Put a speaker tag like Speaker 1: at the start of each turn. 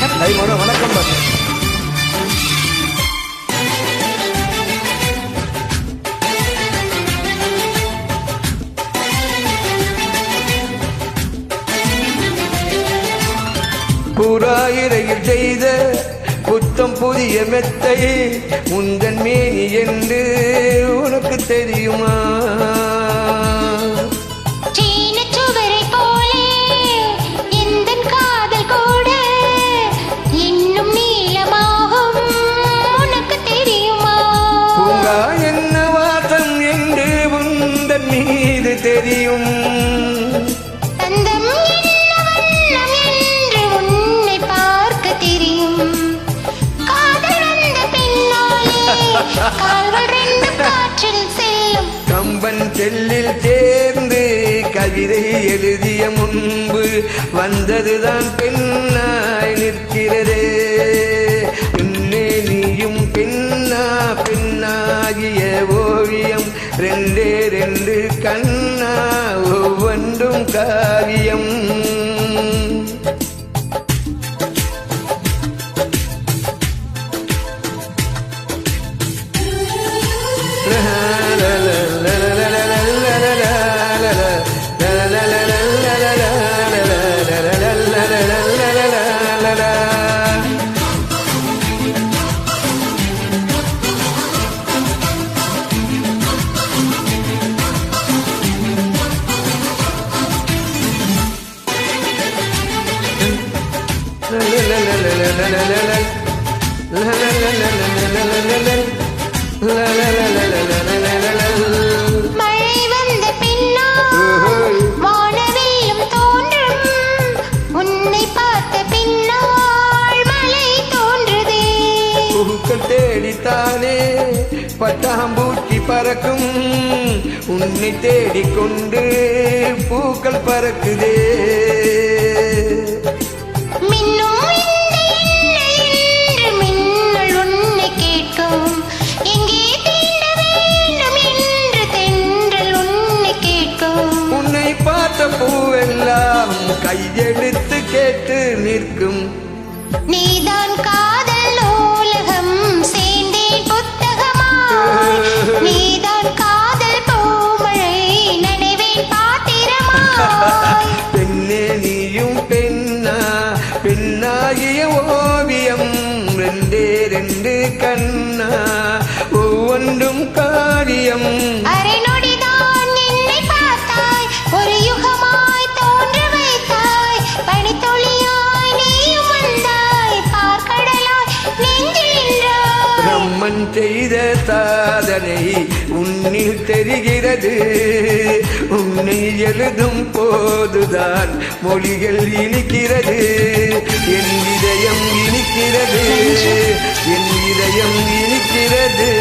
Speaker 1: வணக்கம். புறாயிரையில் செய்த புத்தம் புதிய மெத்தை உந்தன் மேனி என்று உனக்கு தெரியுமா? என்ன வாசம் என்று உந்தன் மீது தெரியும்.
Speaker 2: தந்தம் என்ன வண்ணம் என்று உன்னை பார்க்க தெரியும். காதல் வந்த பின்னாலே கால்கள் ரெண்டு காற்றில் செல்லும்.
Speaker 1: கம்பன் செல்லில் சேர்ந்து கவிதை எழுதிய முன்பு வந்ததுதான் பெண்ணாய் நிற்கிறதே. பின்னே நீயும் பெண்ணா பெண்ணாகிய ஓவியம் ரெண்டே ரெண்டு கண்ணா ஒவ்வொன்றும் காவியம்.
Speaker 2: மழை வந்த பின்னால் வானவில்லும் தோன்றும். உன்னை பார்த்த பின்னால் மழை தோன்றுதே.
Speaker 1: பூக்கள் தேடித்தானே பட்டாம்பூச்சி பறக்கும். உன்னை தேடிக்கொண்டு பூக்கள் பறக்குதே. பூவெல்லாம் கையெடுத்து கேட்டு நிற்கும்.
Speaker 2: நீதான் காதல் நூலகம் சேர்ந்தேன் புத்தகமாய். நீதான் காதல் பூமழை நனைவேன் பாத்திரமாய்.
Speaker 1: பெண்ணே நீயும் பெண்ணா பெண்ணாகிய ஓவியம் ரெண்டே ரெண்டு கண்ணா ஒவ்வொன்றும் காரியம்.
Speaker 2: அரை நொடிதான் என்னை பார்த்தாய். ஒரு யுகமாய் தோன்ற வைத்தாய். பனித்துளியாய் நீயும் வந்தாய். பார்க்கடலாய் நெஞ்சில் நின்றாய்.
Speaker 1: பிரம்மன் செய்த சாதனை உன்னில் தெரிகிறது. உன்னை எழுதும் போதுதான் மொழிகள் இனிக்கிறது. என் இதயம் இனிக்கிறது. என் இதயம் இனிக்கிறது.